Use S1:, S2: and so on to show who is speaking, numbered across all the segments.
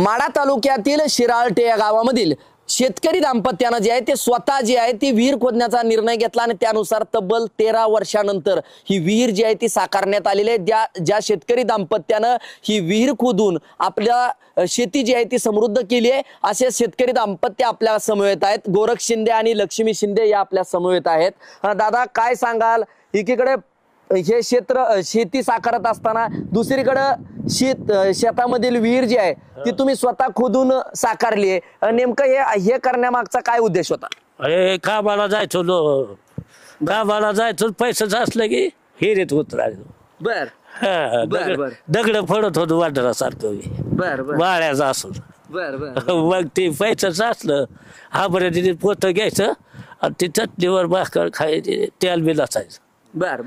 S1: माढा तालुक्यातील शिराळटे या गावामधील शेतकरी दाम्पत्यानं जे आहे ते स्वतः जे आहे ती विहीर खोदण्याचा निर्णय घेतला आणि त्यानुसार तब्बल 13 वर्षानंतर ही विहीर जी आहे ती साकारण्यात आलेली आहे। ज्या शेतकरी दाम्पत्यानं ही विहीर खोदून आपल्या शेती जी आहे ती समृद्ध केली आहे असे शेतकरी दाम्पत्य आपल्या समवेत आहेत। गोरख शिंदे आणि लक्ष्मी शिंदे या आपल्या समवेत आहेत। दादा काय सांगाल, एकीकडे हे क्षेत्र शेती साकारत असताना दुसरीकडे शेतामधील विहीर जी आहे ती तुम्ही स्वतः खोदून साकारली आहे, नेमकं हे करण्यामागचा काय उद्देश होता?
S2: अरे कामाला जायचो पैसेच असलं की हिरीत उतरायचो।
S1: बर
S2: दगड पडत होतो वाटरासारखं
S1: बर
S2: वाळ्याचं असून मग ते पैसेच असलं हा बरं तिथे पोत घ्यायचं आणि ते चटणीवर भाकर खायची, तेल बी नसायचं।
S1: बर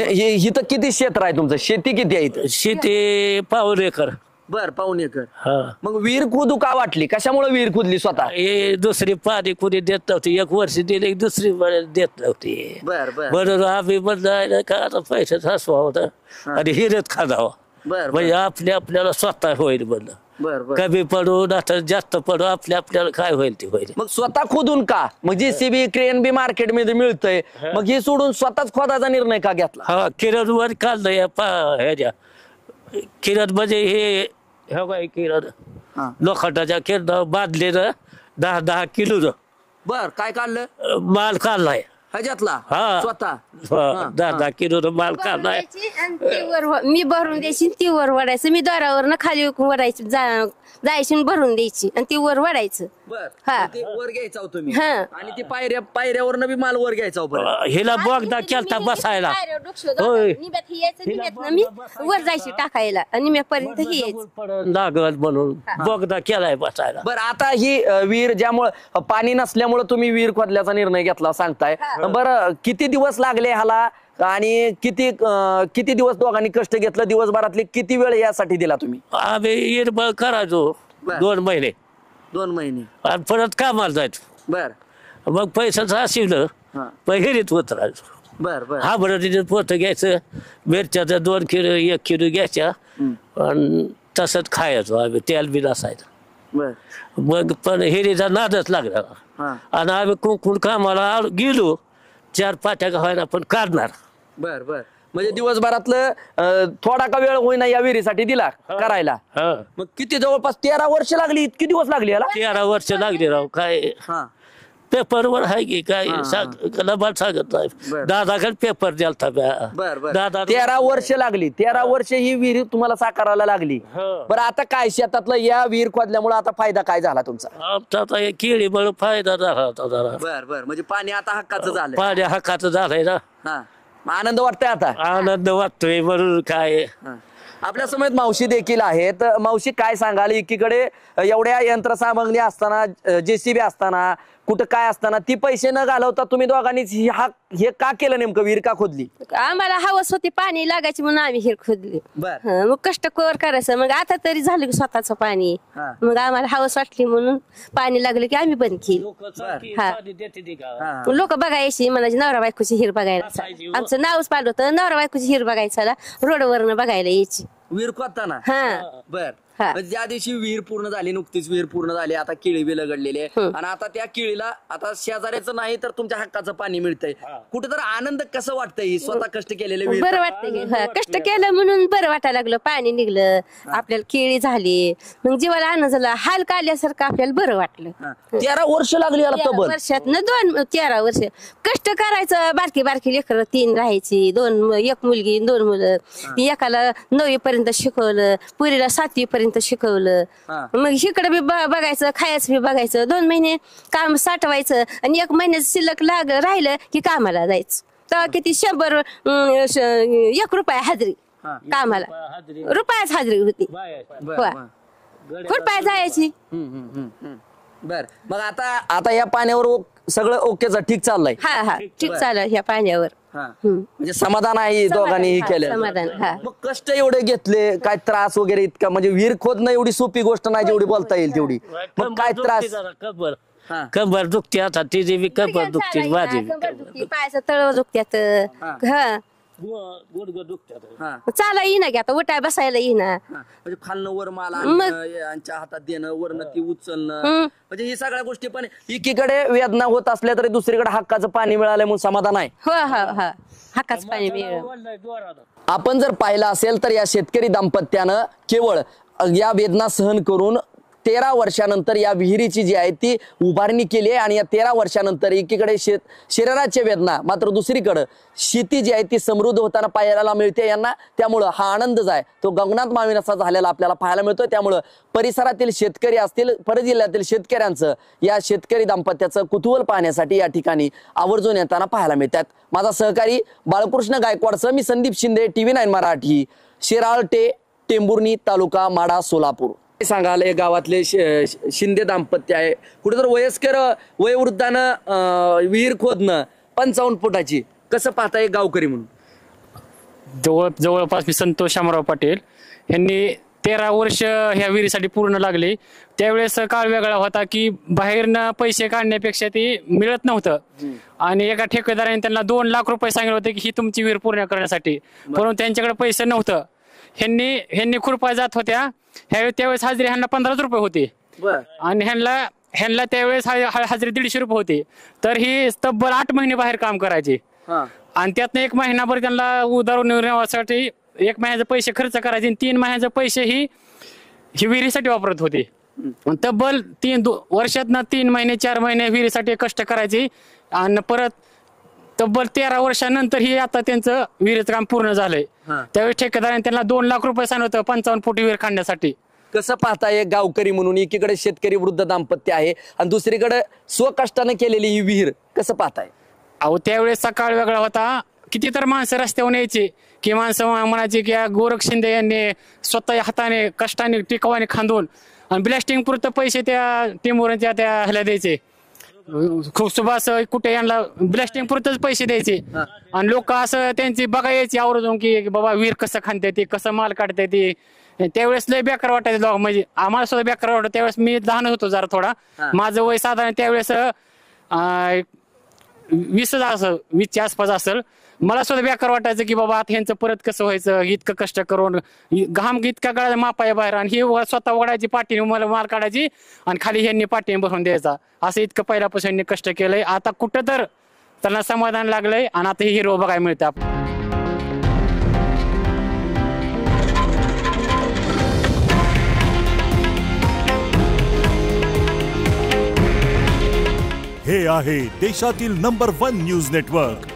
S1: इथं किती क्षेत्र आहे तुमचं? शेती किती आहे इथं?
S2: शेती 1.5 एकर।
S1: बर 1.5 एकर।
S2: हा
S1: मग विहीर खोदू का वाटली, कशामुळे विहीर खोदली स्वतः?
S2: हे दुसरी पाणी कुणी देत नव्हती, 1 वर्ष दिली दुसरी देत नव्हती। बरोबर आम्ही म्हणलं का आता पैशाच हसवा होता आणि हिरत खादावा म्हणजे आपल्याला स्वतः होईल म्हणलं। कमी पडू ना जास्त पडू आपल्याला काय होईल ते होईल।
S1: मग स्वतः खोदून का? मग JCB क्रेन बी मार्केट मध्ये मिळतंय, मग हे सोडून स्वतःच खोदाचा निर्णय का घेतला?
S2: हा किरण वर काढलं ह्याच्या किरण म्हणजे हे किरण लोखंडाच्या किरण बांधलेलं 10 किलो
S1: बर काय काढलं?
S2: माल काढलाय
S1: ह्याच्यातला स्वतः
S2: 10 किलो माल काढलाय।
S3: मी भरून द्यायची, ती वर वडायचं, मी दारावर खाली वडायची, जायची भरून द्यायची आणि ती वर वडायचं।
S1: वर घ्यायचा तुम्ही आणि ती पायऱ्यावरनं बी माल वर घ्यायचा।
S2: हिला बोगदा केलता बसायला,
S3: मी वर जायची टाकायला आणि निम्यापर्यंत ही यायचं
S2: लागल म्हणून बोगदा केलाय बसायला।
S1: बरं आता ही विहीर ज्यामुळे पाणी नसल्यामुळे तुम्ही विहीर खोदल्याचा निर्णय घेतला सांगताय, बरं किती दिवस लागले ह्याला आणि किती दिवस दोघांनी कष्ट घेतलं? दिवसभरातले किती वेळ यासाठी दिला तुम्ही?
S2: आम्ही हिरबळ करायचो 2 महिने
S1: 2 महिने
S2: आणि परत कामाला जायचो।
S1: बर
S2: मग पैशाचं असिवलं हिरीत उतरायचो।
S1: बर
S2: हा बरं तिथे पोत घ्यायचं, मिरच्याचं 2 किलो 1 किलो घ्यायच्या आणि तसंच खायचो आम्ही, तेल बी नसायचं। मग पण हिरीचा नादच लागला आणि आम्ही कुंकून कामाला गेलो 4 पाट्या व्हायला पण काढणार।
S1: बर म्हणजे दिवसभरातलं थोडा का वेळ होईना या विहिरीसाठी दिला करायला। मग किती जवळपास 13 वर्ष लागली? इतकी दिवस लागली याला?
S2: 13 वर्ष लागली राव। काय पेपरवर आहे की काय लबाड सांगत नाही, दादाकडे पेपर द्यालता दादा।
S1: 13 वर्ष लागली, 13 वर्ष ही विहीर तुम्हाला साकारायला लागली। बरं आता काय शेतातलं या विहीर खोदल्यामुळे आता फायदा काय झाला तुमचा?
S2: आमचा केळी बळ फायदा झाला होता जरा।
S1: बर म्हणजे पाणी आता हक्काचं झालं?
S2: पाणी हक्काचं झालंय ना।
S1: आनंद वाटतोय आता? आनंद
S2: वाटतोय म्हणून काय।
S1: आपल्या समेत मावशी देखील आहेत। मावशी काय सांगाल, एकीकडे एवढ्या यंत्रसामग्री असताना, JCB असताना, कुठं काय असताना ती पैसे न घालवता तुम्ही दोघांनी हे का केलं? नेमकं विहीर का खोदली?
S3: आम्हाला हवस होती, पाणी लागायची म्हणून आम्ही विहीर खोदली। मग कष्ट कवर करायचं, मग आता तरी झालं की स्वतःच पाणी, मग आम्हाला हवस वाटली म्हणून पाणी लागलं की आम्ही बंद केली। लोक बघायची म्हणायची नवरा बायकोची हिर बघायला, आमचं नावच पाडलं होतं नवरा बायकोची हिर बघायचा, रोडवरनं बघायला यायची
S1: विहीर खोदताना। बर ज्या दिवशी विहीर पूर्ण झाली, नुकतीच विहीर पूर्ण झाली, आता केळी बी लगडलेली आहे आणि आता त्या केळीला आता शेजाऱ्याचं नाही तर तुमच्या हक्काचं पाणी मिळतंय, कुठेतरी आनंद कसं वाटतंय? स्वतः कष्ट केलेले
S3: बरं वाटतंय, कष्ट केलं म्हणून बरं वाटायला लागलं, पाणी निघलं, आपल्याला केळी झाली, मग जीवाला आनंद झाला, हाल काढल्यासारखं आपल्याला बरं वाटलं।
S1: 13 वर्ष लागली याला तब्बल?
S3: वर्षात न 13 वर्ष कष्ट करायचं। बारकी बारकी लेकरं 3 राहायची, 1 मुलगी 2 मुलं, एकाला 9वी पर्यंत शिकवलं, पुरीला 7वी पर्यंत शिकवलं, मग इकडे बी बघायचं, खायचं बी बघायचं, 2 महिने काम साठवायचं आणि 1 महिन्यात शिल्लक राहिलं की कामाला जायचं। तर किती 100 रुपये हजरी कामाला, रुपयाच हजरी होती, रुपया जायची।
S1: बर मग आता या पाण्यावर सगळं ओकेच ठीक चाललंय?
S3: हा ठीक चाललं ह्या पाण्यावर,
S1: म्हणजे समाधान आहे दोघांनी हे केलं? मग कष्ट एवढे घेतले, काय त्रास वगैरे इतका? म्हणजे विहीर खोदणं एवढी सोपी गोष्ट नाही जेवढी बोलता येईल तेवढी, मग काय त्रास?
S2: कंबर दुखते, आता तिची बी कंबर दुखते, माझी
S3: पायाचं तळ दुखत्यात,
S2: गुडघं दुखतात.
S1: हा
S3: चाला येईना की आता उठाय बसायला येईना.
S1: हा. म्हणजे खालनं वर माल आणणं, यांच्या हातात देणं, वरनं ती उचलणं, म्हणजे ही सगळ्या गोष्टी पण एकीकडे वेदना होत असल्या तरी दुसरीकडे हक्काचं पाणी मिळालं म्हणून समाधान आहे.
S3: हो हो हो हक्काच पाणी मिळेल.
S1: आपण जर पाहिलं असेल तर या शेतकरी दाम्पत्यानं केवळ या वेदना सहन करून 13 वर्षानंतर या विहिरीची जी आहे ती उभारणी केली आहे आणि या 13 वर्षानंतर एकीकडे शरीराच्या वेदना मात्र दुसरीकडे शेती जी आहे ती समृद्ध होताना पाहायला मिळते यांना. त्यामुळं हा आनंद जो आहे तो गगनात मावेनासा झालेला आपल्याला पाहायला मिळतोय. त्यामुळं परिसरातील शेतकरी असतील, परजिल्ह्यातील शेतकऱ्यांचं या शेतकरी दाम्पत्याचं कुतूहल पाहण्यासाठी या ठिकाणी आवर्जून येताना पाहायला मिळतात. माझा सहकारी बाळकृष्ण गायकवाडसह मी संदीप शिंदे, TV9 मराठी, शिराळटे, टेंभुर्णी तालुका, माढा, सोलापूर. सांगाल हे गावातले शिंदे दाम्पत्य आहे, कुठेतरी वयस्कर वयोवृद्धानं विहीर खोदणं 55 फुटाची, कसं पाहताय गावकरी म्हणून?
S4: जवळपास मी संतोष शामराव पाटील यांनी 13 वर्ष ह्या विहिरीसाठी पूर्ण लागले. त्यावेळेस काळ वेगळा होता की बाहेरनं पैसे काढण्यापेक्षा ते मिळत नव्हतं आणि एका ठेकेदाराने त्यांना 2 लाख रुपये सांगितले होते की ही तुमची विहीर पूर्ण करण्यासाठी, परंतु त्यांच्याकडे पैसे नव्हतं. ह्यांनी खुरपा जात होत्या त्यावेळेस हाजरी ह्यांना 15 रुपये होते आणि ह्यांना त्यावेळेस हाजरी 150 रुपये होते. तर ही तब्बल 8 महिने बाहेर काम करायचे आणि त्यातनं 1 महिनाभर त्यांना उदाहरणासाठी 1 महिन्याचे पैसे खर्च करायचे आणि 3 महिन्याचे पैसे ही विहिरीसाठी वापरत होते. तब्बल 3 वर्षातनं 3 महिने 4 महिने विहिरीसाठी कष्ट करायचे आणि परत तब्बल 13 वर्षानंतर ही आता त्यांचं विहिरीचं काम पूर्ण झालंय. त्यावेळेस ठेकेदाराने त्यांना 2 लाख रुपये सांगितलं होतं 55 फूट विहीर काढण्यासाठी.
S1: कसं पाहताय गावकरी म्हणून? एकीकडे शेतकरी वृद्ध दाम्पत्य आहे आणि दुसरीकडे स्वकष्टाने केलेली ही विहीर, कसं पाहताय?
S4: अहो त्यावेळेस काळ वेगळा होता. किती तर माणसं रस्त्यावर यायची की माणसं म्हणायची की गोरख शिंदे यांनी स्वतः हाताने कष्टाने टिकावाने खांदून आणि ब्लास्टिंग पुरतं पैसे त्या टिंबोऱ्यांच्या त्या ह्याला द्यायचे. खूप सुभाष कुठे यांना ब्लास्टिंग पुरतच पैसे द्यायचे आणि लोक असं त्यांची बघा यायची आवर्जून की बाबा विहीर कसं खांदते ते, कसं माल काढते ते. त्यावेळेस लय बेकार वाटायचं, म्हणजे आम्हाला सुद्धा बेकार वाटत. त्यावेळेस मी लहान होतो जरा थोडा, माझं वय साधारण त्यावेळेस 20च्या आसपास असेल. मला सुद्धा बेकार वाटायचं की बाबा आता ह्यांचं परत कसं व्हायचं, इतकं कष्ट करून घाम इतका गळा मापाय बाहेर आणि ही स्वतः ओढायची पाठीने मला माल काढायची आणि खाली ह्यांनी पाठीने भरून द्यायचा. असं इतकं पहिल्यापासून ह्यांनी कष्ट केलंय. आता कुठं तर त्यांना समाधान लागलंय आणि आता ही हिरवं बघायला मिळतं.
S5: हे आहे देशातील नंबर 1 न्यूज नेटवर्क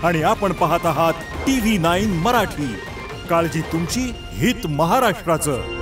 S5: आणि आपण पाहत आहात TV9 मराठी. काळजी तुमची, हित महाराष्ट्राचं.